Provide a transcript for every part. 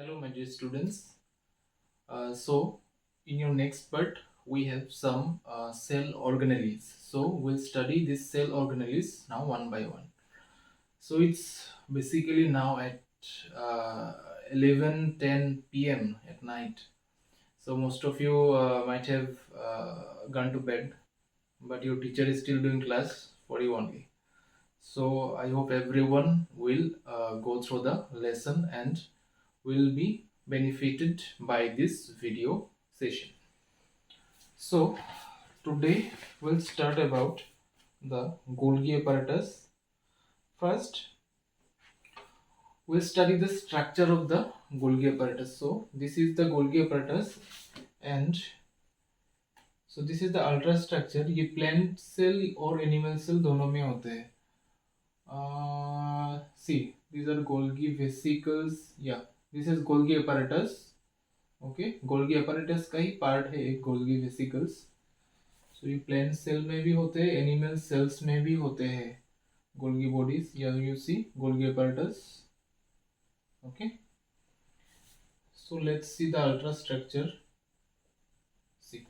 Hello, my dear students. In your next part, we have some cell organelles. So, we'll study this cell organelles now one by one. So, it's basically now at 11:10 p.m. at night. So, most of you might have gone to bed, but your teacher is still doing class for you only. So, I hope everyone will go through the lesson and will be benefited by this video session. So today we'll start about the Golgi apparatus. First, we'll study the structure of the Golgi apparatus. So this is the Golgi apparatus, and so this is the ultrastructure. ये plant cell और animal cell दोनों में होते हैं. See, these are Golgi vesicles. Yeah, this is Golgi apparatus. Okay Golgi apparatus का ही part है एक Golgi vesicles. सो ये प्लांट सेल में भी होते हैं, एनिमल सेल्स में भी होते हैं Golgi bodies. You see Golgi apparatus. Okay, so let's see the ultra structure. See,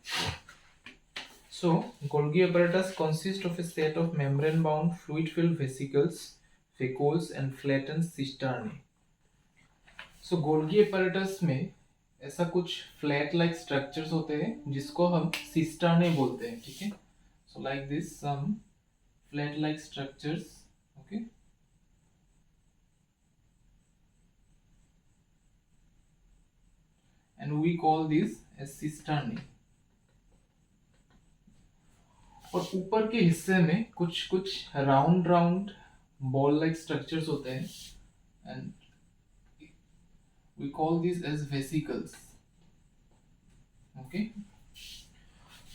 so Golgi apparatus consists of a set of membrane bound fluid filled vesicles, vacuoles and flattened cisternae. So Golgi apparatus में ऐसा कुछ flat like structures होते हैं जिसको हम cisternae बोलते हैं. ठीक है, so like this some flat like structures. Okay, and we call this as cisternae. और ऊपर के हिस्से में कुछ कुछ round round ball like structures होते हैं and we call these as vesicles. Okay,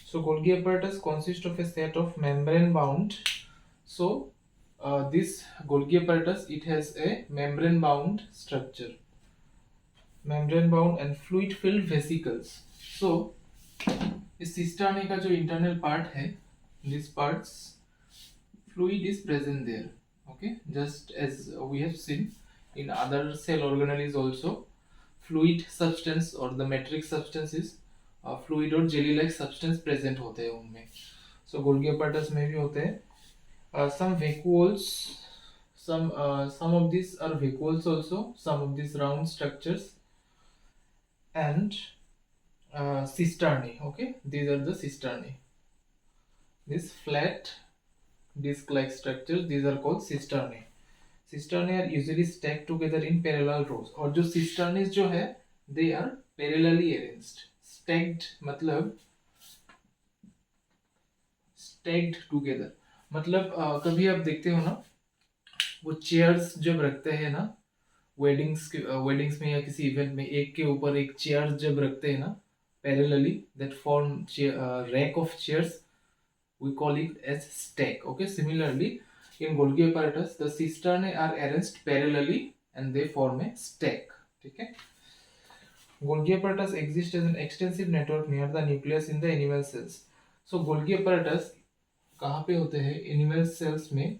so Golgi apparatus consists of a set of membrane bound. So this Golgi apparatus, it has a membrane bound structure, membrane bound and fluid filled vesicles. So इस cisternae का जो internal part है, this parts fluid is present there. Okay, just as we have seen in other cell organelles also, fluid substance or the matrix substances, fluid और jelly like substance present होते हैं उनमें. So Golgi apparatus में भी होते हैं. Some vacuoles, some of these are vacuoles also, some of these round structures, and cisternae. Okay, these are the cisternae. These flat disc like structures, these are called cisternae. Cisternae are usually stacked together in parallel rows. और जो cisternae जो है, they are parallelly arranged. Stacked मतलब stacked together मतलब कभी आप देखते हो ना, वो चेयर्स जब रखते हैं ना वेडिंग्स में या किसी इवेंट में, एक के ऊपर एक चेयर जब रखते हैं ना parallelly, that form rack of chairs, we call it as stack. Okay, similarly in Golgi apparatus the cisternae are arranged parallelly and they form a stack. ठीक है, Golgi apparatus exists as an extensive network near the nucleus in the animal cells. So Golgi apparatus कहाँ पे होते हैं? Animal cells में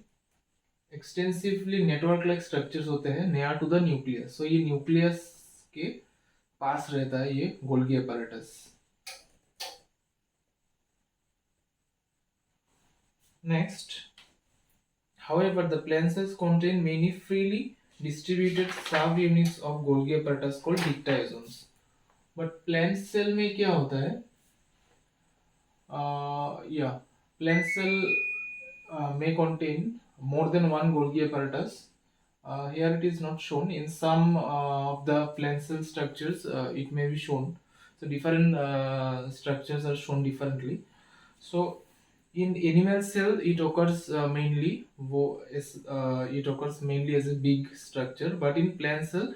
extensively network like structures होते हैं near to the nucleus. सो ये न्यूक्लियस के पास रहता है ये Golgi apparatus. Next, however, the plant cells contain many freely distributed subunits of Golgi apparatus called dictyosomes. But plant cell में क्या होता है? Plant cell may contain more than one Golgi apparatus. Here it is not shown. In some of the plant cell structures, it may be shown. So different structures are shown differently. So in animal cell it occurs mainly as a big structure, but in plant cell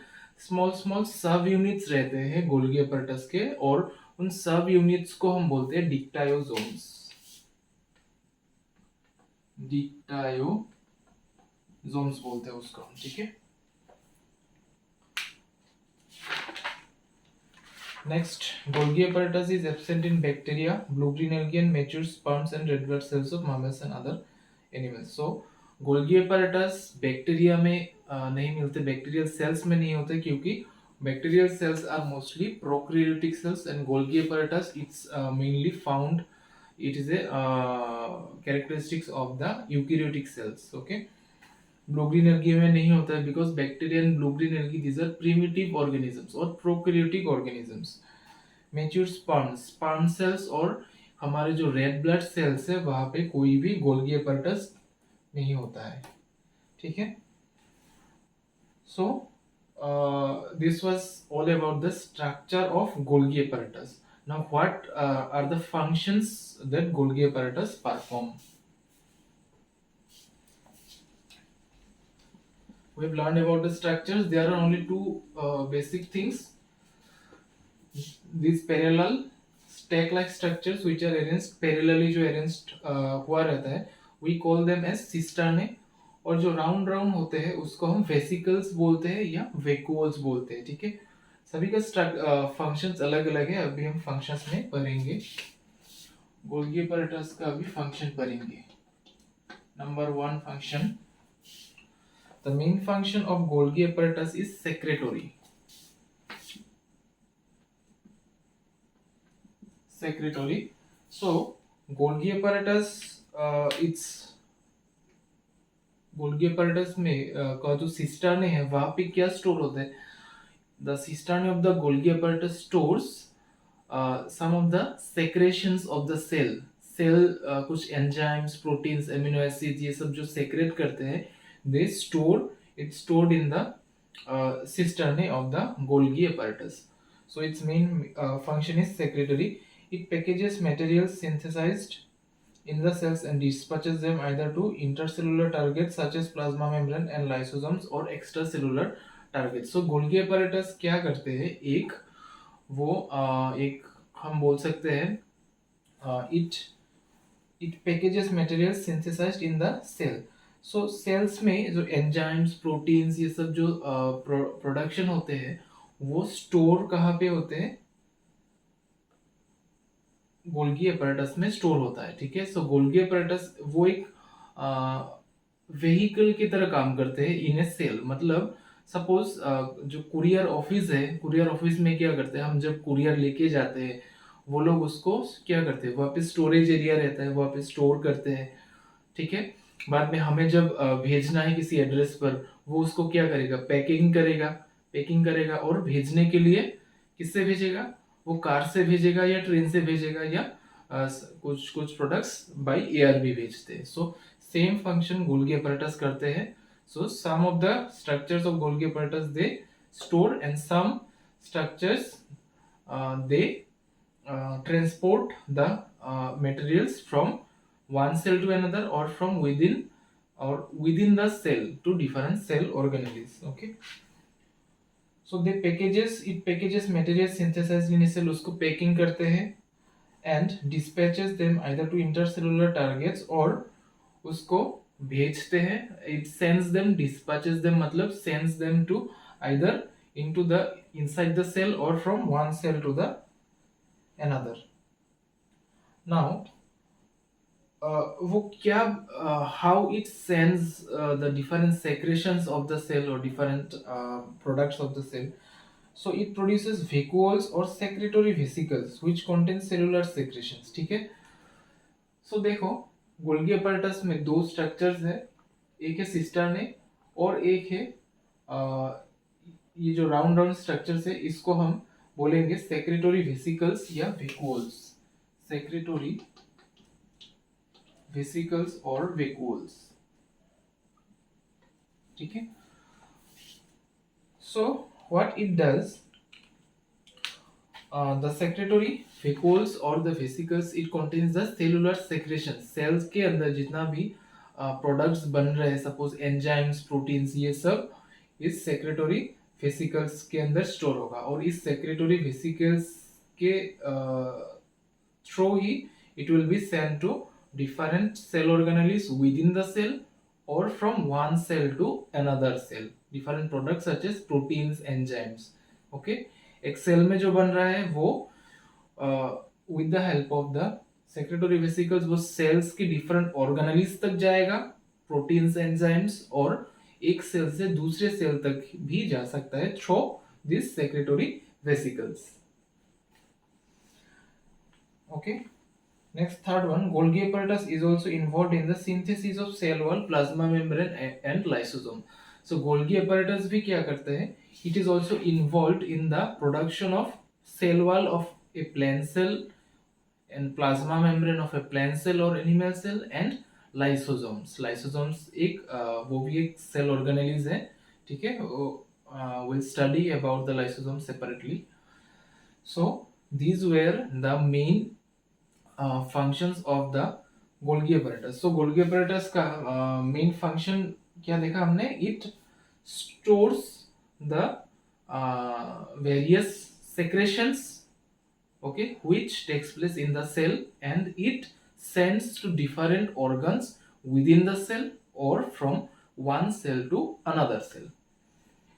small सब units रहते हैं Golgi apparatus के, और उन सब units को हम बोलते हैं डिक्टायोसोम्स. डिक्टायोसोम्स बोलते हैं उसको. ठीक है, next, Golgi apparatus is absent in bacteria, blue-green algae and mature sperms and red blood cells of mammals and other animals. So Golgi apparatus bacteria में नहीं मिलते, बैक्टीरियल सेल्स में नहीं होते, क्योंकि Bacterial cells are mostly prokaryotic cells, and Golgi apparatus it's mainly found. It is a characteristics of the eukaryotic cells. Okay, blue green algae में नहीं होता है because bacteria and blue green algae these are primitive organisms और prokaryotic organisms. Mature sperm cells और हमारे जो red blood cells है वहां पे कोई भी गोल्गी apparatus नहीं होता है. ठीक है. सो this was all about the structure of Golgi apparatus. Now what are the functions that Golgi apparatus perform? We've learned about the structures. There are only two basic things. These parallel stack like structures which are arranged parallelly, जो arranged हुआ रहता है, we call them as cisternae. और जो round round होते हैं उसको हम वेसिकल्स बोलते हैं या वेक्यूल्स बोलते हैं. ठीक है. सभी का फंक्शंस अलग अलग है. अभी हम फंक्शंस में पढ़ेंगे. गोल्गी apparatus का भी फंक्शन पढ़ेंगे. Number 1 function. The main function of Golgi apparatus is secretory. So Golgi apparatus Golgi apparatus में का जो सिस्टर्न है वहाँ पे क्या स्टोर होता है? The cistern of the Golgi apparatus stores some of the secretions of the cell. कुछ enzymes, proteins, amino acids ये सब जो secrete करते हैं, they stored in the cistern of the Golgi apparatus. So its main function is secretory. It packages materials synthesized in the cells and dispatches them either to intercellular targets such as plasma membrane and lysosomes or extracellular targets. So Golgi apparatus क्या करते हैं? एक हम बोल सकते हैं it packages materials synthesized in the cell. So cells में जो enzymes, proteins ये सब जो प्रोडक्शन होते हैं वो स्टोर कहाँ पे होते हैं? गोल्गी apparatus में स्टोर होता है. ठीक है. सो गोल्गी apparatus वो एक व्हीकल की तरह काम करते हैं इन ए सेल. मतलब सपोज जो कुरियर ऑफिस है, कुरियर ऑफिस में क्या करते हैं, हम जब कुरियर लेके जाते हैं वो लोग उसको क्या करते हैं, वहाँ पे स्टोरेज एरिया रहता है, वहाँ पे स्टोर करते हैं. ठीक है. बाद में हमें जब भेजना है किसी एड्रेस पर, वो उसको क्या करेगा, पैकिंग करेगा और भेजने के लिए किससे भेजेगा, वो कार से भेजेगा या ट्रेन से भेजेगा या कुछ प्रोडक्ट्स बाय एयर भी भेजते हैं. So same function Golgi apparatus करते हैं. So some of the structures of Golgi apparatus they store and some structures they transport the materials from one cell to another or from within the cell to different cell organelles. Okay. So it packages materials synthesized in a cell, उसको packing करते हैं and dispatches them either to intercellular targets or उसको भेजते हैं. It sends them, dispatches them मतलब sends them to either inside the cell or from one cell to the another. Now वो क्या how it sends the different secretions of the cell or different products of the cell. So it produces vacuoles or secretory vesicles which contain cellular secretions. ठीक है. So देखो Golgi apparatus में दो structures है, एक है सिस्टर्ने और एक है ये जो राउंड स्ट्रक्चर्स है इसको हम बोलेंगे secretory vesicles या vacuoles. Secretory vesicles or vacuoles. ठीक है. So what it does, the secretory vacuoles or the vesicles, it contains the cellular secretions. cells के अंदर जितना भी products बन रहे हैं, suppose enzymes, proteins, ये सब इस secretory vesicles के अंदर स्टोर होगा और इस secretory vesicles के through he it will be sent to different cell organelles within the cell or from one cell to another cell. Different products such as proteins, enzymes. Okay. एक cell में जो बन रहा है वो with the help of the secretory vesicles वो cells की different organelles तक जाएगा, proteins, enzymes, और एक सेल से दूसरे सेल तक भी जा सकता है through these secretory vesicles. Okay. Next, third one, Golgi apparatus is also involved in the synthesis of cell wall, plasma membrane and lysosome. So Golgi apparatus भी क्या करते हैं? It is also involved in the production of cell wall of a plant cell and plasma membrane of a plant cell or animal cell and lysosomes. Lysosomes एक वो भी एक cell organelles है, ठीक है? We'll study about the lysosomes separately. So these were the main functions of the Golgi apparatus. So Golgi apparatus का main function क्या देखा हमने? It stores the various secretions, okay, which takes place in the cell, and it sends to different organs within the cell or from one cell to another cell.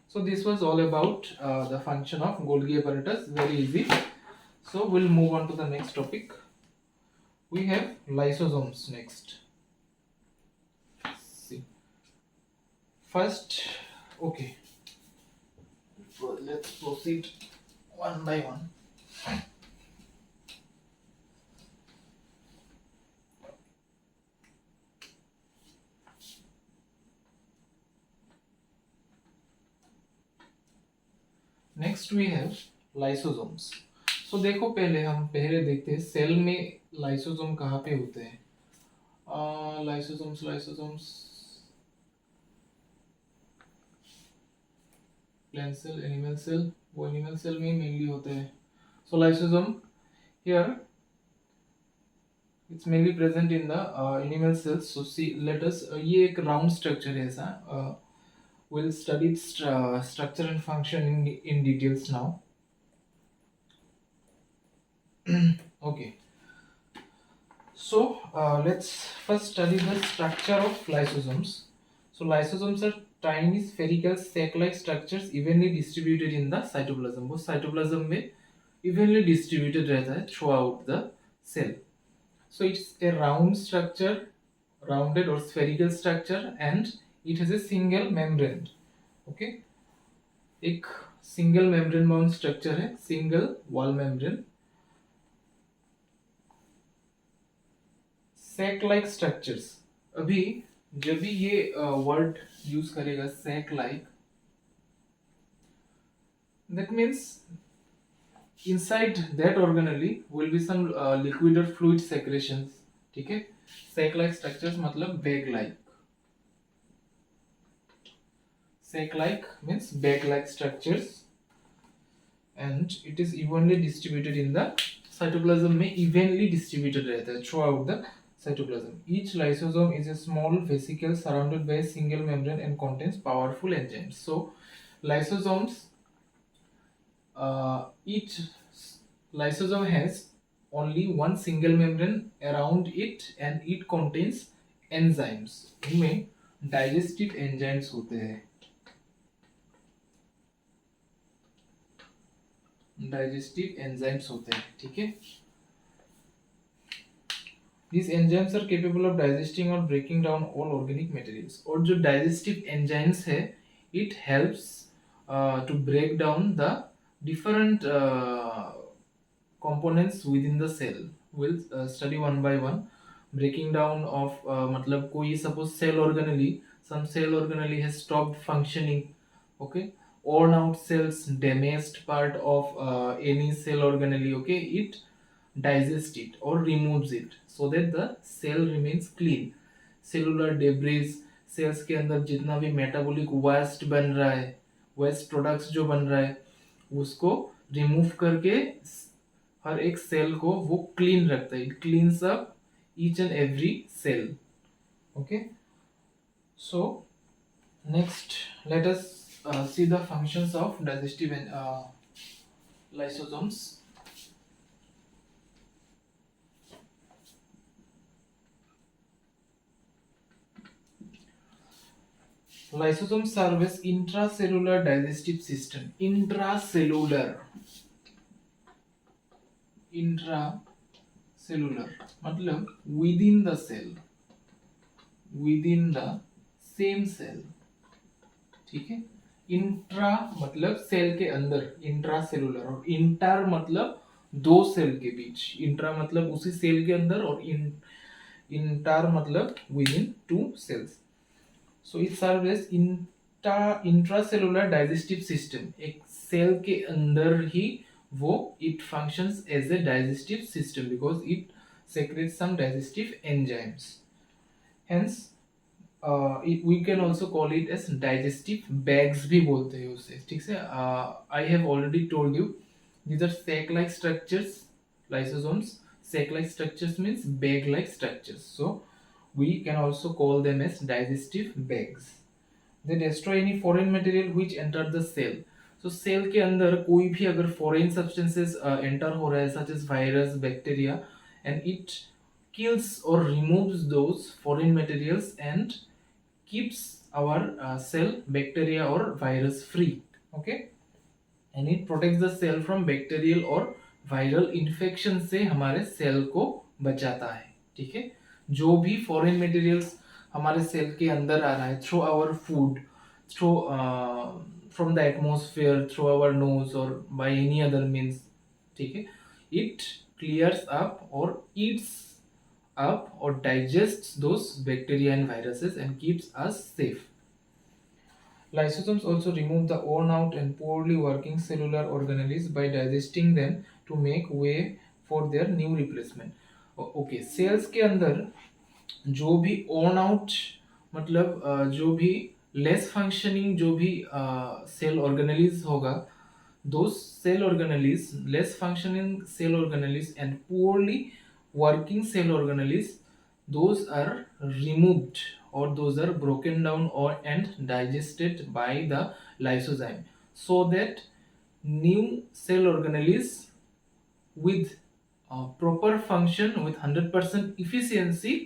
So this was all about the function of Golgi apparatus. Very easy. So we'll move on to the next topic. We have lysosomes next. See, first, okay, let's proceed one by one. Next we have lysosomes. So देखो पहले देखते हैं cell में lysosome कहाँ पे होते हैं. Lysosomes plant cell, animal cell, वो एनिमल सेल में मेनली होते हैं. So lysosome here it's mainly present in the animal cells. So see, let us ये एक round structure है ऐसा. We'll study its structure and function in details now. Okay. So let's first study the structure of lysosomes. So lysosomes are tiny spherical sac-like structures evenly distributed in the cytoplasm. वो cytoplasm में evenly distributed रहता है throughout the cell. So it's a round structure, rounded or spherical structure, and it has a single membrane. Okay, एक single membrane bound structure है, single wall membrane. Sac like structures. अभी जब भी ये word use करेगा sac like, that means inside that organelle will be some liquid or fluid secretions. ठीक है, sac like structures मतलब bag like. Sac like means bag like structures and it is evenly distributed in the cytoplasm में evenly distributed रहता है throughout the cytoplasm. Each lysosome is a small vesicle surrounded by a single membrane and contains powerful enzymes. So lysosomes, each lysosome has only one single membrane around it and it contains enzymes. इनमें digestive enzymes होते हैं. Digestive enzymes होते हैं, ठीक है. These enzymes are capable of digesting or breaking down all organic materials. और जो digestive enzymes है, it helps to break down the different components within the cell. We'll study one by one. Breaking down of मतलब कोई suppose cell organelle, some cell organelle has stopped functioning. Okay, worn out cells, damaged part of any cell organelle. Okay, it digest it or removes it so that the cell remains clean. Cellular debris, cells के अंदर जितना भी metabolic waste बन रहा है, waste products जो बन रहा है, उसको remove करके हर एक cell को वो clean रखता है. It cleans up each and every cell. Okay. So next let us see the functions of digestive lysosomes. Lysosomes serve as intracellular digestive system. Intracellular मतलब within the cell, within the same cell. ठीक है, intra मतलब cell के अंदर, intra cellular, और inter मतलब दो cell के बीच। इंट्रा मतलब उसी सेल के अंदर, और इंटर मतलब within to cells. So it serve as intracellular digestive system. एक सेल के अंदर ही वो it functions as a digestive system because it secretes some digestive enzymes. Hence, we can also call it as digestive bags भी बोलते हैं उसे, ठीक है। I have already told you these are sac-like structures, lysosomes. Sac-like structures means bag-like structures. So we can also call them as digestive bags. They destroy any foreign material which enter the cell. So cell के अंदर कोई भी अगर foreign substances enter हो रहा है such as virus, bacteria, and it kills or removes those foreign materials and keeps our cell, bacteria or virus free. Okay, and it protects the cell from bacterial or viral infection से हमारे cell को बचाता है, ठीक है। जो भी foreign materials हमारे सेल के अंदर आ रहा है through our food, through from the atmosphere, through our nose और बाय एनी अदर मीन्स, ठीक है, इट क्लियर्स अप और eats up or digests those bacteria and viruses and keeps us safe. Lysosomes also remove the worn out and poorly working cellular organelles by digesting them to make way for their new replacement. Okay, cells के अंदर जो भी worn out मतलब जो भी less functioning जो भी cell organelles होगा, those cell organelles, less functioning cell organelles and poorly working cell organelles, those are removed or those are broken down or and digested by the lysozyme so that new cell organelles with proper function with 100% efficiency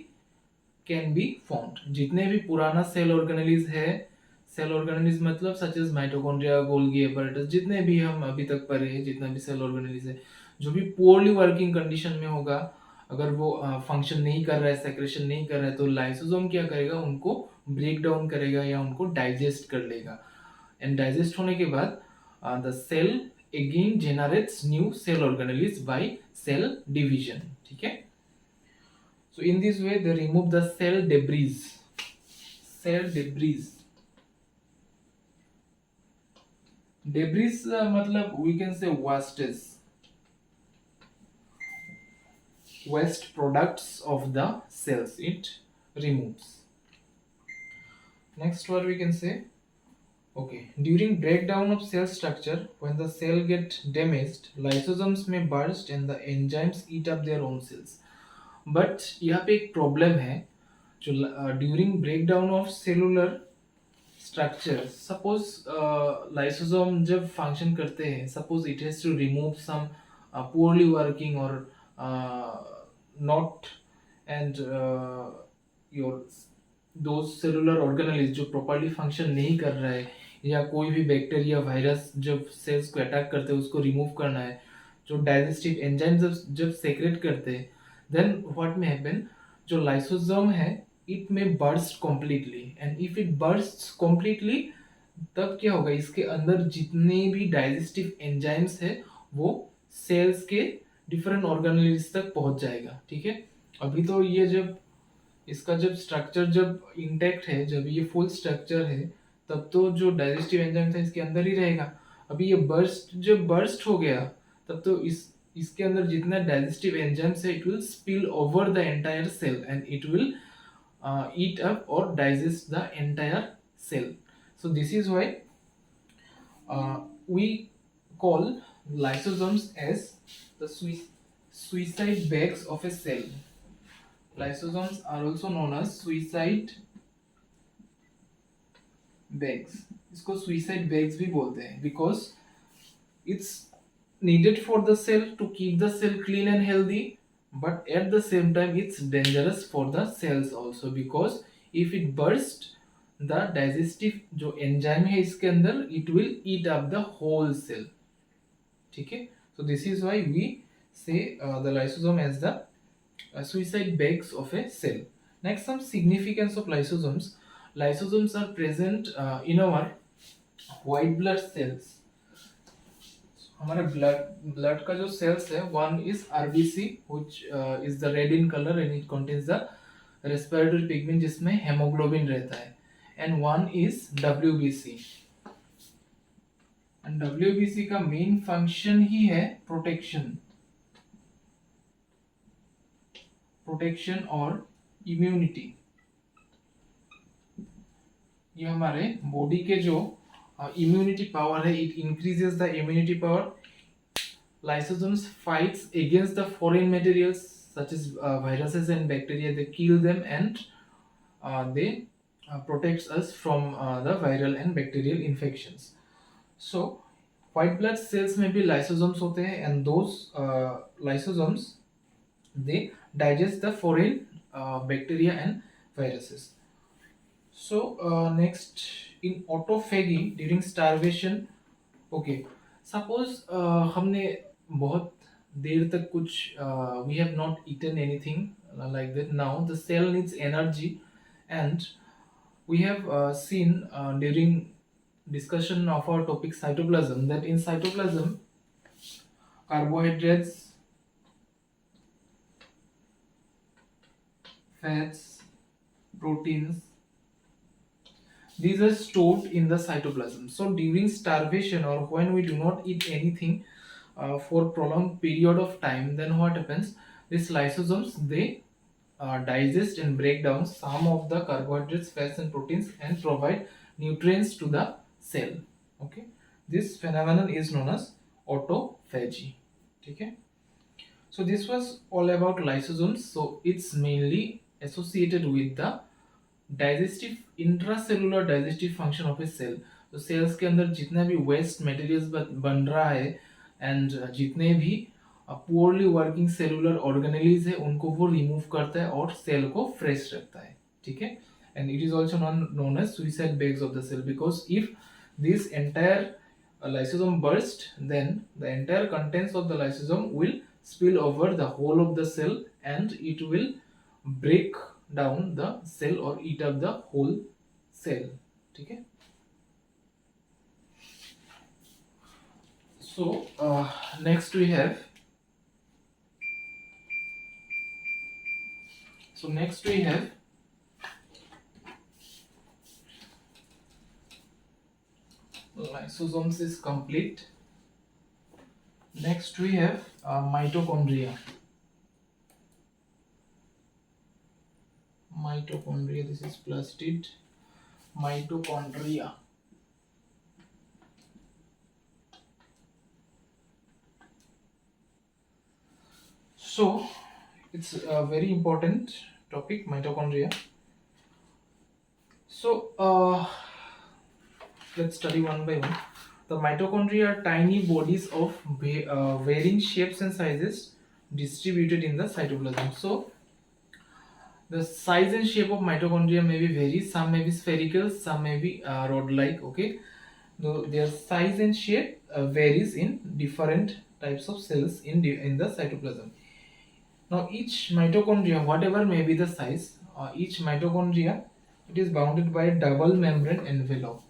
can be formed. जितने भी पुराना cell organelles है, cell organelles मतलब such as mitochondria, Golgi apparatus, जितने भी हम अभी तक पढ़े हैं, जितना भी सेल ऑर्गेनेलिज है, जो भी पोअरली वर्किंग कंडीशन में होगा, अगर वो फंक्शन नहीं कर रहा है, सेक्रेशन नहीं कर रहा है, तो लाइसोसोम क्या करेगा, उनको ब्रेक डाउन करेगा या उनको डाइजेस्ट कर लेगा। एंड डाइजेस्ट होने के बाद the cell again generates new cell organelles by cell division, ठीक है। So in this way they remove the cell debris. Cell debris. Debris मतलब we can say wastes, waste products of the cells it removes. Next what we can say, okay, during breakdown of cell structure when the cell get damaged, lysosomes may burst and the enzymes eat up their own cells. But यहाँ पे एक problem है, जो during breakdown of cellular structure, suppose lysosome जब function करते हैं, suppose it has to remove some poorly working और not and your those cellular organelles जो प्रॉपर्ली फंक्शन नहीं कर रहा है, या कोई भी बैक्टीरिया वायरस जब सेल्स को अटैक करते हैं उसको रिमूव करना है, जो डाइजेस्टिव एंजाइम जब सेक्रेट करते हैं, then what may happen, जो lysosome है it may burst completely and if it bursts completely तब क्या होगा, इसके अंदर जितने भी डाइजेस्टिव एंजाइम्स है वो सेल्स के डिफरेंट ऑर्गेनेल्स तक पहुंच जाएगा, ठीक है। अभी तो ये जब इसका जब स्ट्रक्चर जब इंटैक्ट है, जब ये फुल स्ट्रक्चर है, तब तो जो डाइजेस्टिव एंजाइम था इसके अंदर ही रहेगा। अभी ये जब बर्स्ट हो गया तब तो इसके अंदर जितना डाइजेस्टिव एंजाइम्स है it will spill over the entire cell and it will eat up or digest the entire cell. So this is why we call lysosomes as the suicide bags of a cell. Lysosomes are also known as suicide bags. इसको suicide bags भी बोलते हैं because it's needed for the cell to keep the cell clean and healthy, but at the same time it's dangerous for the cells also because if it burst the digestive जो enzyme है इसके अंदर it will eat up the whole cell, ठीक है। So this is why we say the lysosome as the suicide bags of a cell. Next, some significance of lysosomes. Lysosomes are present in our white blood cells, हमारे blood का जो sales है, one is RBC which is the red in colour and it contains the respiratory pigment जिसमें haemoglobin रहता है, and one is WBC. And WBC का main function ही है protection, protection और इम्यूनिटी। ये हमारे बॉडी के जो इम्यूनिटी पावर है, it increases the immunity power. Lysosomes fights against the foreign materials such as viruses and bacteria. They kill them and they protects us from the viral and bacterial infections. So white blood cells में भी lysosomes होते हैं, and those lysosomes they digest the foreign bacteria and viruses. So next, in autophagy during starvation, okay, suppose हमने बहुत देर तक कुछ we have not eaten anything like that. Now the cell needs energy, and we have seen during discussion of our topic cytoplasm that in cytoplasm carbohydrates, fats, proteins, these are stored in the cytoplasm. So during starvation or when we do not eat anything for prolonged period of time, then what happens? These lysosomes they digest and break down some of the carbohydrates, fats, and proteins and provide nutrients to the cell. Okay, this phenomenon is known as autophagy. Okay, so this was all about lysosomes. So it's mainly associated with the digestive intracellular digestive function of a cell. तो cells के अंदर जितना भी waste materials बन रहा है and जितने भी पुअरली वर्किंग सेलुलर ऑर्गेनेलीज है उनको वो रिमूव करता है और सेल को फ्रेश रखता है। ठीक है, and it is also known as suicide bags of the cell, because if this entire lysosome burst, then the entire contents of the lysosome will spill over the whole of the cell and it will break down the cell or eat up the whole cell. ठीक है, so next we have lysosomes is complete. Next we have mitochondria. This is plastid. Mitochondria. So it's a very important topic, mitochondria. So let's study one by one. The mitochondria are tiny bodies of varying shapes and sizes distributed in the cytoplasm. So the size and shape of mitochondria may be vary. Some may be spherical, some may be rod-like. Okay, though their size and shape varies in different types of cells in the cytoplasm. Now each mitochondria, whatever may be the size, each mitochondria it is bounded by a double membrane envelope.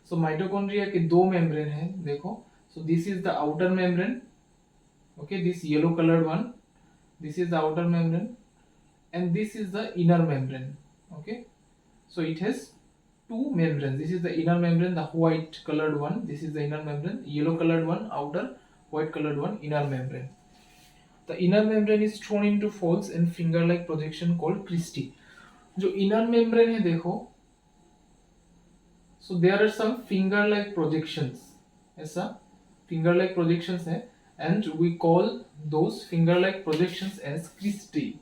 So mitochondria के दो membrane हैं देखो. So this is the outer membrane. Okay, this yellow colored one. This is the outer membrane, and this is the inner membrane. Okay, so it has two membranes. This is the inner membrane, the white colored one. This is the inner membrane, yellow colored one, outer, white colored one, inner membrane. The inner membrane is thrown into folds and finger like projection called cristae. जो inner membrane है देखो, so there are some finger like projections, ऐसा finger like projections है, and we call those finger like projections as cristae.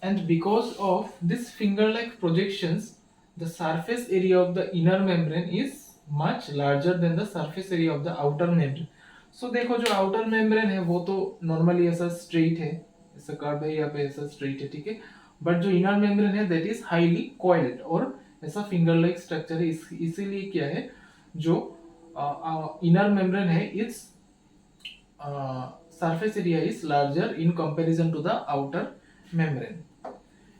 And because of this finger like projections, the surface area of the inner membrane is much larger than the surface area of the outer membrane. So देखो जो outer membrane है वो तो normally ऐसा straight है, ऐसा curve है, यहाँ पे ऐसा straight है, ठीक है, but जो inner membrane है that is highly coiled और ऐसा finger like structure है, इसीलिए क्या है जो inner membrane है its surface area is larger in comparison to the outer membrane.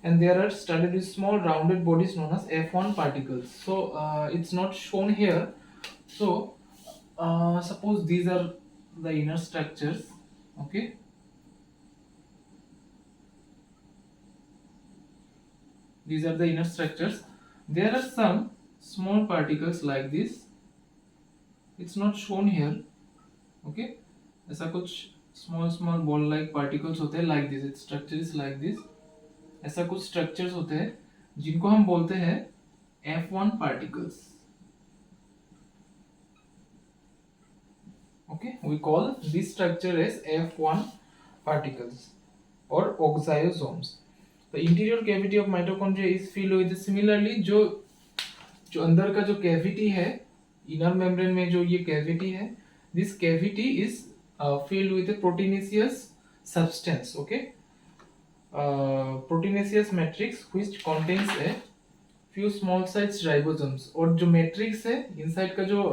and they are studded with small rounded bodies known as F1 particles. So it's not shown here. So suppose these are the inner structures. Okay, these are the inner structures. There are some small particles like this. It's not shown here. Okay, ऐसा कुछ small ball like particles होते हैं like this. Its structure is like this. ऐसा कुछ structures होते हैं जिनको हम बोलते हैं F1 particles. Okay, we call this structure as F1 particles or oxiosomes. The interior cavity of mitochondria is filled with similarly जो जो अंदर का जो कैविटी है इनर मेम्ब्रेन में जो ये कैविटी है this cavity is filled with a proteinaceous substance. Okay, proteinaceous matrix which contains a few small sized ribosomes. और जो मैट्रिक्स है इनसाइड का जो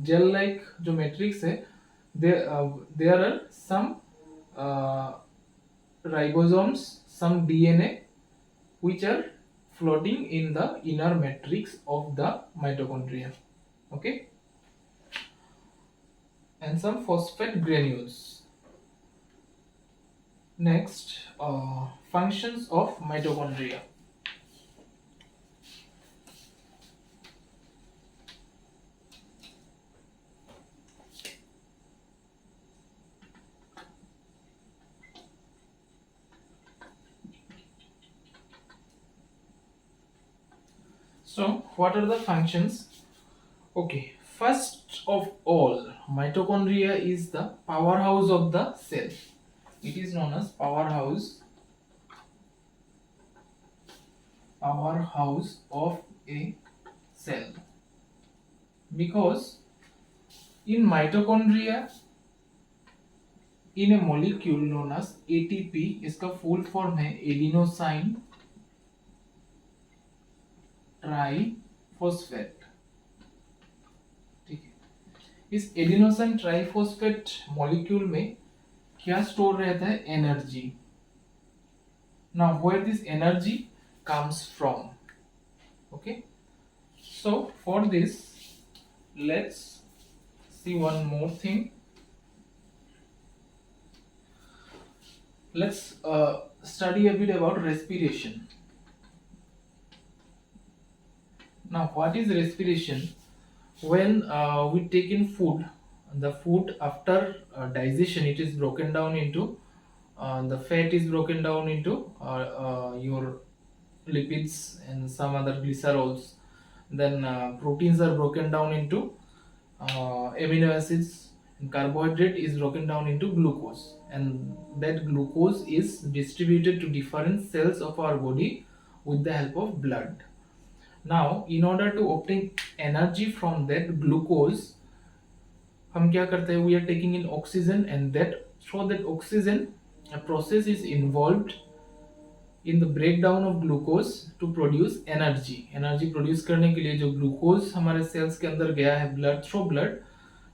जेल लाइक जो मैट्रिक्स है there are some ribosomes, some DNA which are floating in the inner matrix of the mitochondria. Okay, and some phosphate granules. Next, functions of mitochondria. So, what are the functions? Okay, first of all, mitochondria is the powerhouse of the cell. It is known as powerhouse of a cell because in mitochondria in a molecule known as ATP, इसका full form है adenosine triphosphate. ठीक है, इस adenosine triphosphate molecule में क्या store रहता है? Energy. Now where this energy comes from? Okay, so for this let's see one more thing. Let's study a bit about respiration. Now, what is respiration? When we take in food, the food after digestion, it is broken down into the fat is broken down into your lipids and some other glycerols. Then proteins are broken down into amino acids. And carbohydrate is broken down into glucose, and that glucose is distributed to different cells of our body with the help of blood. Now, in order to obtain energy from that glucose, हम क्या करते हैं? We are taking in oxygen, and that through that oxygen, a process is involved in the breakdown of glucose to produce energy. Energy produce करने के लिए जो glucose हमारे cells के अंदर गया है blood through blood,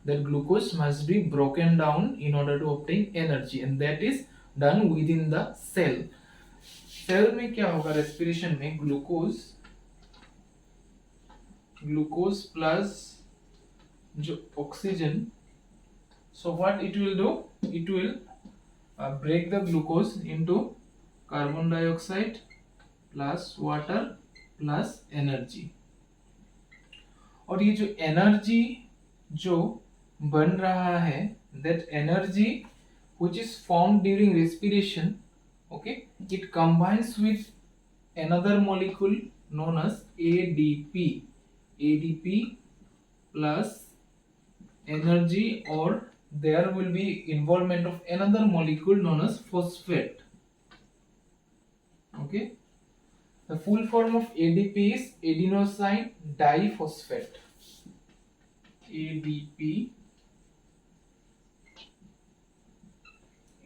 that glucose must be broken down in order to obtain energy, and that is done within the cell. Cell में क्या होगा? Respiration में glucose plus जो oxygen, so what it will do? It will break the glucose into carbon dioxide plus water plus energy. और ये जो energy जो बन रहा है, that energy which is formed during respiration, okay, it combines with another molecule known as ADP plus energy, or there will be involvement of another molecule known as phosphate. Okay, the full form of ADP is adenosine diphosphate. ADP,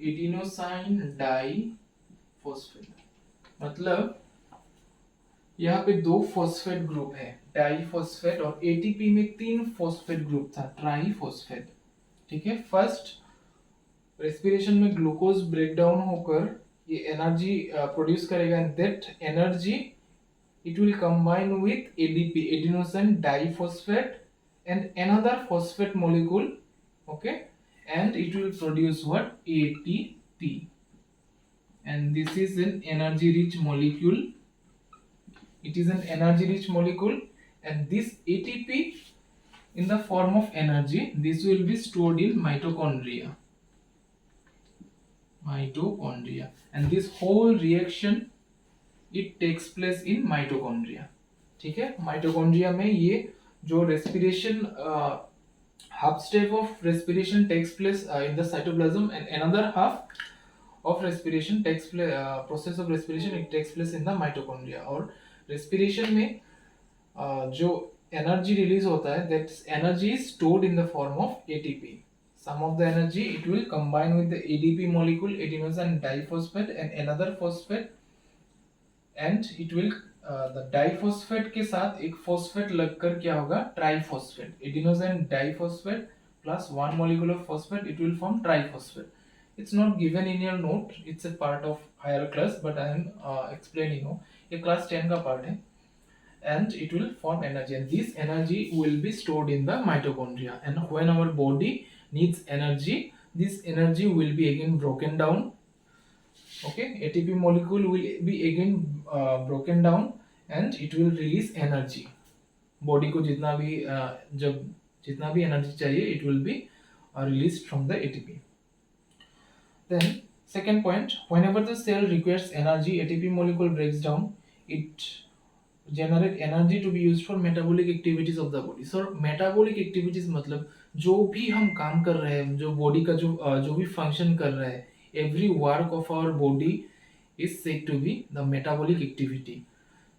adenosine diphosphate. मतलब यहाँ पे 2 phosphate group है, diphosphate, और ATP में 3 phosphate group था, triphosphate. ठीक है, first respiration में ग्लूकोज ब्रेक डाउन होकर ये एनर्जी प्रोड्यूस करेगा and that energy it will combine with ADP, adenosine diphosphate, and another phosphate molecule, okay, and it will produce what? ATP, and this is an energy rich molecule. It is an energy rich molecule, and this ATP in the form of energy, this will be stored in mitochondria, and this whole reaction it takes place in mitochondria. ठीक है, mitochondria में ये जो respiration half step of respiration takes place in the cytoplasm, and another half of respiration takes place, process of respiration it takes place in the mitochondria. और respiration में जो energy release होता है, that energy is stored in the form of ATP. Some of the energy it will combine with the ADP molecule, adenosine diphosphate, and another phosphate, and it will the diphosphate के साथ एक phosphate लगकर क्या होगा? Triphosphate. Adenosine diphosphate plus one molecule of phosphate, it will form triphosphate. It's not given in your note, it's a part of higher class, but I am explaining you. ये class 10 का part है, and it will form energy, and this energy will be stored in the mitochondria, and when our body needs energy, this energy will be again broken down. Okay, ATP molecule will be again broken down and it will release energy. Body को जितना भी जब जितना भी energy चाहिए, it will be released from the ATP. Then second point, whenever the cell requires energy, ATP molecule breaks down, it generate energy to be used for metabolic activities of the body. So metabolic activities मतलब जो भी हम काम कर रहे हैं, जो body का जो भी फंक्शन कर रहा है, every work of our body is said to be the metabolic activity.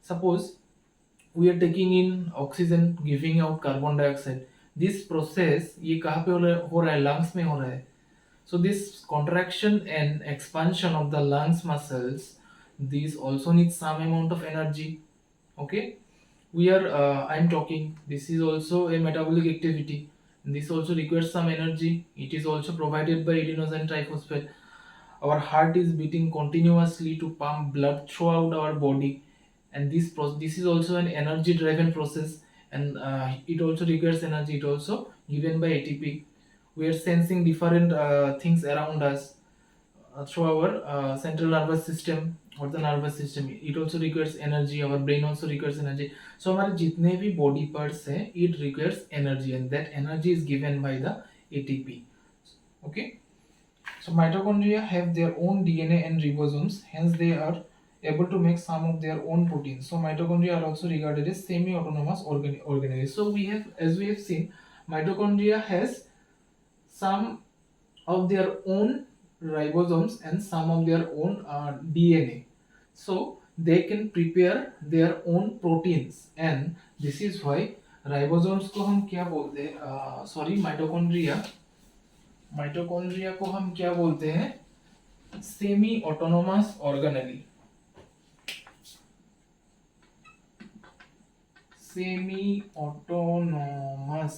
Suppose we are taking in oxygen, giving out carbon dioxide. This process ये कहाँ पे हो रहा है? lungs में हो रहा है. So this contraction and expansion of the lungs muscles, these also need some amount of energy. Okay, we are I'm talking, this is also a metabolic activity. This also requires some energy. It is also provided by adenosine triphosphate. Our heart is beating continuously to pump blood throughout our body, and this is also an energy driven process, and it also requires energy. It also given by ATP. We are sensing different things around us through our central nervous system or the nervous system. It also requires energy. Our brain also requires energy. So हमारे जितने भी body parts हैं, it requires energy, and that energy is given by the ATP. Okay, so mitochondria have their own DNA and ribosomes, hence they are able to make some of their own proteins. So mitochondria are also regarded as semi-autonomous organisms. So we have, as we have seen, mitochondria has some of their own ribosomes and some of their own DNA. So they can prepare their own proteins, and this is why ribosomes को हम क्या बोलते हैं? Mitochondria को हम क्या बोलते हैं? Semi autonomous organelle. Semi autonomous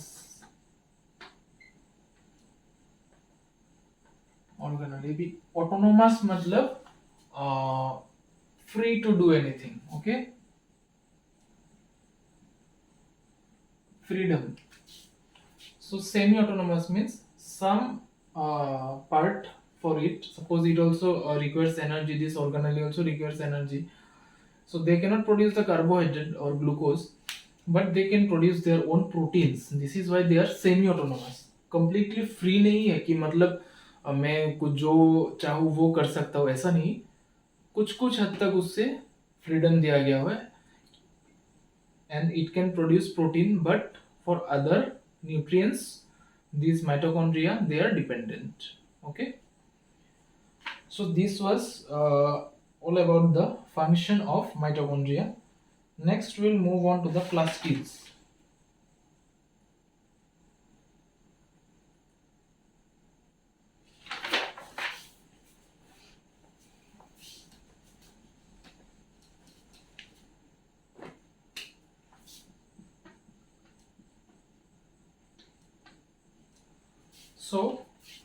organelle. भी ऑटोनोमस मतलब free to do anything. Okay, freedom. So semi-autonomous means some part for it. Suppose it also requires energy. This organelle also requires energy. So they cannot produce the carbohydrate or glucose, but they can produce their own proteins. This is why they are semi-autonomous. Completely free नहीं है कि मतलब मैं कुछ जो चाहूँ वो कर सकता हूँ, ऐसा नहीं. कुछ कुछ हद तक उससे फ्रीडम दिया गया हुआ है, and it can produce protein, but for other nutrients these mitochondria they are dependent. Okay, so this was all about the function of mitochondria. Next we'll move on to the plastids. So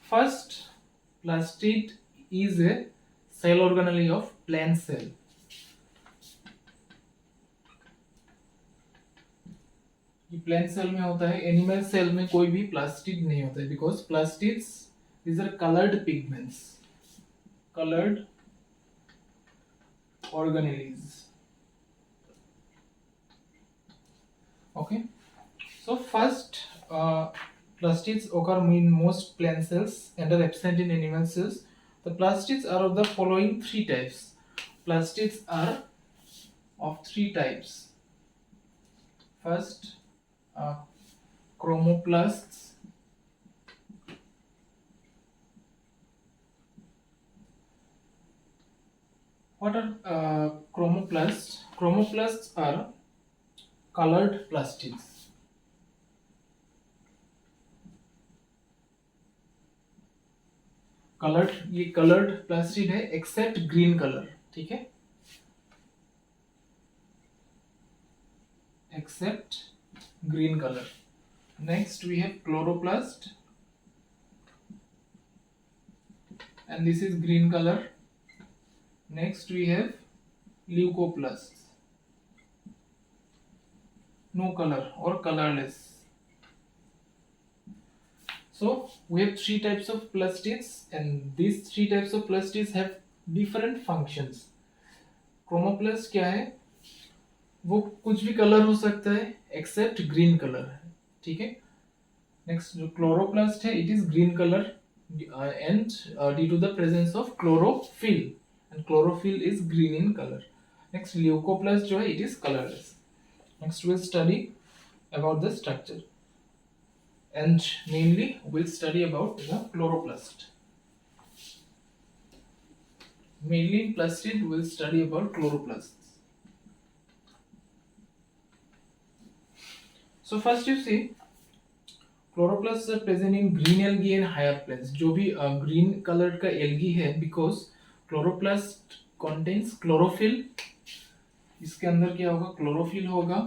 first plastid is a cell organelle of plant cell. ये plant cell में होता है, animal cell में कोई भी plastid नहीं होता है, because plastids these are colored pigments, colored organelles. Okay, so first plastids occur in most plant cells and are absent in animal cells. The plastids are of the following three types. Plastids are of three types. First, chromoplasts. What are chromoplasts? Chromoplasts are colored plastids. Coloured, ये coloured plastid है except green colour, ठीक है, except green colour. Next we have chloroplast and this is green color. Next we have leucoplasts, no color or colorless. So we have three types of plastids and these three types of plastids have different functions. Chromoplast क्या है, वो कुछ भी colour हो सकता है except green colour, ठीक है. नेक्स्ट जो क्लोरोप्लास्ट है it is green colour and due to the presence of chlorophyll, and chlorophyll is green in color. Next leucoplast जो है it is colorless. Next we'll study about the structure and mainly we'll study about the chloroplast. Mainly in plastid we'll study about chloroplasts. So first you see chloroplast are present in green algae and higher plants. जो भी green colour का algae है because chloroplast contains chlorophyll. इसके अंदर क्या होगा, chlorophyll होगा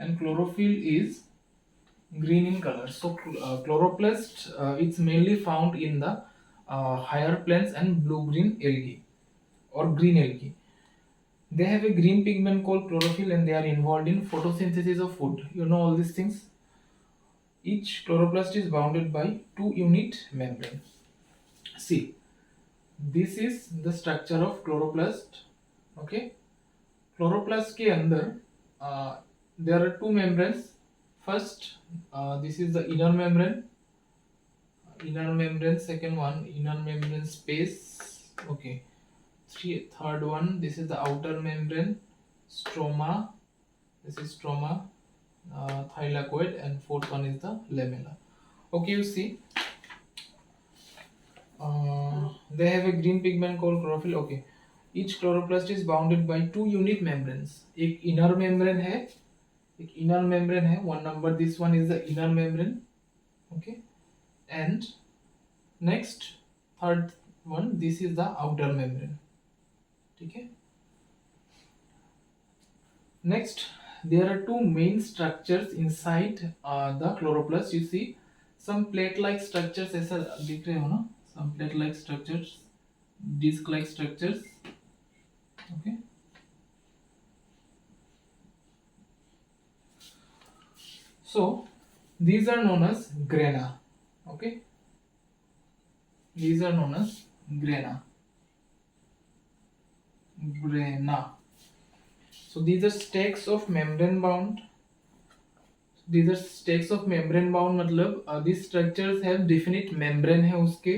and chlorophyll is green in colour. So chloroplast it's mainly found in the higher plants and blue green algae or green algae. They have a green pigment called chlorophyll and they are involved in photosynthesis of food. You know all these things. Each chloroplast is bounded by two unit membrane. See, this is the structure of chloroplast. Okay, chloroplast के अंदर there are two membranes. First, this is the inner membrane. Inner membrane. Second one, inner membrane space. Okay. Third one, this is the outer membrane, stroma. This is stroma, thylakoid, and fourth one is the lamella. Okay, you see, they have a green pigment called chlorophyll. Okay, each chloroplast is bounded by two unit membranes. एक inner membrane है, एक inner membrane है. One number, this one is the inner membrane. Okay, and next third one, this is the outer membrane. ठीक है. Next, there are two main structures inside the chloroplast. You see some plate-like structures ऐसा दिख रहे हो ना, some plate-like structures, disc-like structures. Okay. So these are known as grana. Okay. These are known as grana. So these are stacks of membrane bound. These are stacks of membrane bound मतलब these structures have definite membrane है उसके.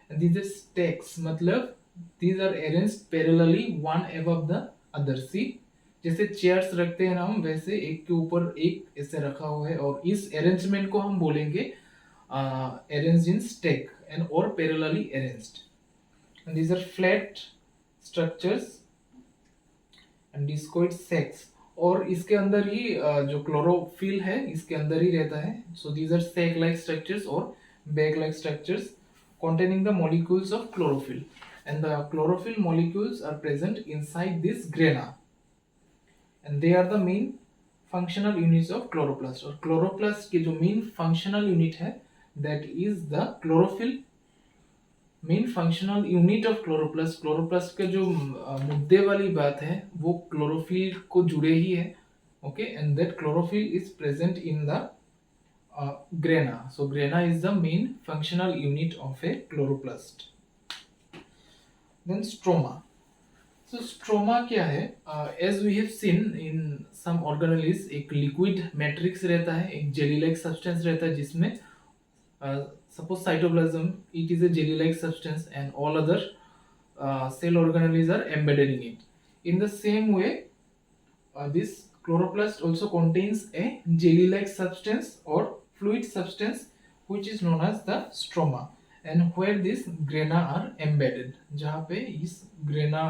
And these are stacks मतलब these are arranged parallelly one above the other. See, जैसे chairs रखते हैं ना हम, वैसे एक के ऊपर एक ऐसे रखा हुआ है और इस अरेंजमेंट को हम बोलेंगे arranged in stack and or parallelly arranged. And these are flat structures and discoid sacs. और इसके अंदर ही जो क्लोरोफिल है इसके अंदर ही रहता है. So these are sac like structures or bag like structures containing the molecules of chlorophyll, and the chlorophyll molecules are present inside this grana, and they are the main functional units of chloroplast. और chloroplast के जो main functional unit है that is the chlorophyll main functional unit of chloroplast, chloroplast का जो मुद्दे वाली बात है वो क्लोरोफिल को जुड़े ही है. Okay, and that chlorophyll is present in the grana. So grana is the main functional unit of a chloroplast. Then stroma. So stroma क्या है? As we have seen in some organelles, एक liquid matrix रहता है, एक jelly-like substance रहता है जिसमें suppose cytoplasm, it is a jelly-like substance and all other cell organelles are embedded in it. In the same way, this chloroplast also contains a jelly-like substance or fluid substance which is known as the stroma, and where these grana are embedded, जहाँ पे इस grana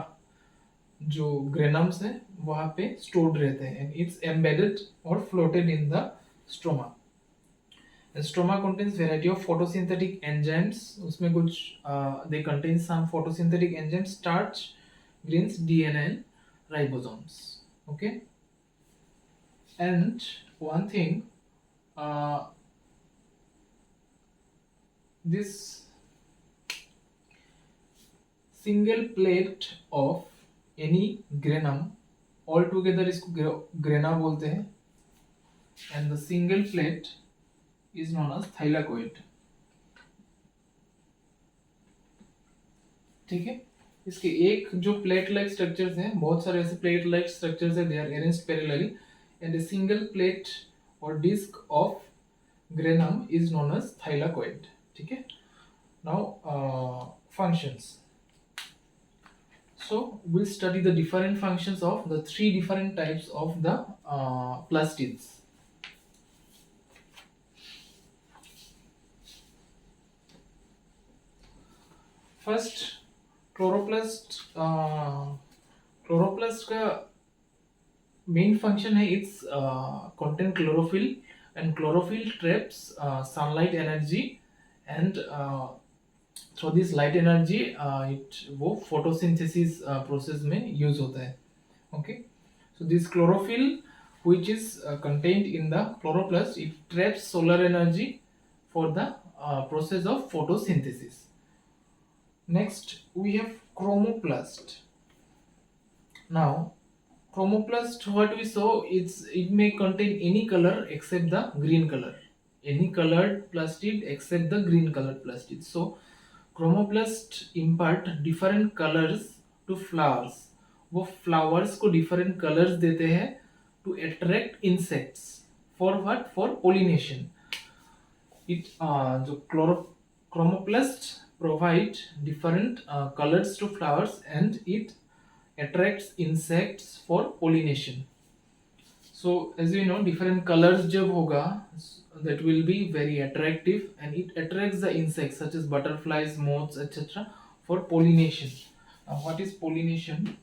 जो granums है वहाँ पे stored रहते हैं, and it's embedded or floated in the stroma. And stroma contains variety of photosynthetic enzymes. उसमें कुछ they contain some photosynthetic enzymes, starch, greens, DNA, and ribosomes. Okay. And one thing, this single plate of any granum altogether इसको grana बोलते हैं, and the single plate is known as thylakoid. ठीक है, इसके एक जो प्लेट लाइक स्ट्रक्चर्स हैं, बहुत सारे ऐसे प्लेट लाइक स्ट्रक्चर्स हैं, they are arranged parallelly, and a single plate or disc of granum is known as thylakoid. ठीक है. Now functions. So we'll study the different functions of the three different types of the plastids. First, chloroplast. Chloroplast का main function है it's contain chlorophyll, and chlorophyll traps sunlight energy, and through this light energy it वो photosynthesis process में use होता है. Okay, so this chlorophyll which is contained in the chloroplast, it traps solar energy for the process of photosynthesis. Next we have chromoplast. Now chromoplast, what we saw, it may contain any color except the green color, any colored plastid except the green colored plastid. So chromoplast impart different colors to flowers. वो flowers को different colors देते हैं to attract insects. For what? For pollination. It जो chromoplast provide different colors to flowers, and it attracts insects for pollination. So as you know, different colors जब होगा, that will be very attractive, and it attracts the insects such as butterflies, moths, etc. for pollination. Now what is pollination?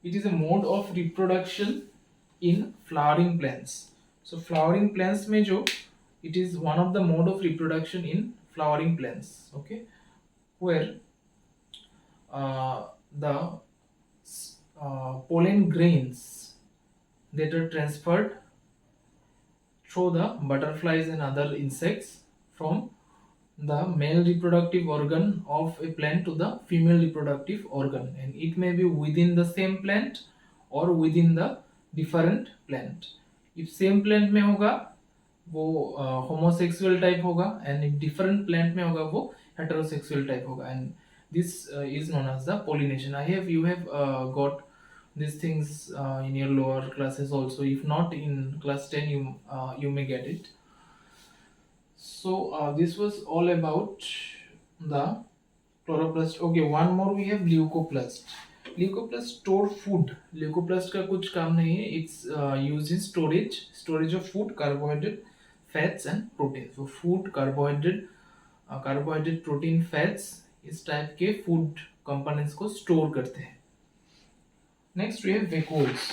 It is a mode of reproduction in flowering plants. So flowering plants में जो, it is one of the mode of reproduction in flowering plants. Okay, where the pollen grains that are transferred through the butterflies and other insects from the male reproductive organ of a plant to the female reproductive organ, and it may be within the same plant or within the different plant. If same plant में होगा वो homosexual type होगा, and if different plant में होगा वो heterosexual type होगा, and this is known as the pollination. You have got these things in your lower classes also. If not in class 10, you may get it. So this was all about the chloroplast. Okay, one more we have leucoplast. Leucoplast store food. Leucoplast का कुछ काम नहीं है. It's used in storage of food, carbohydrate, fats and protein. So food, carbohydrate, protein, fats, इस type के food components को store करते हैं. Next we have vacuoles.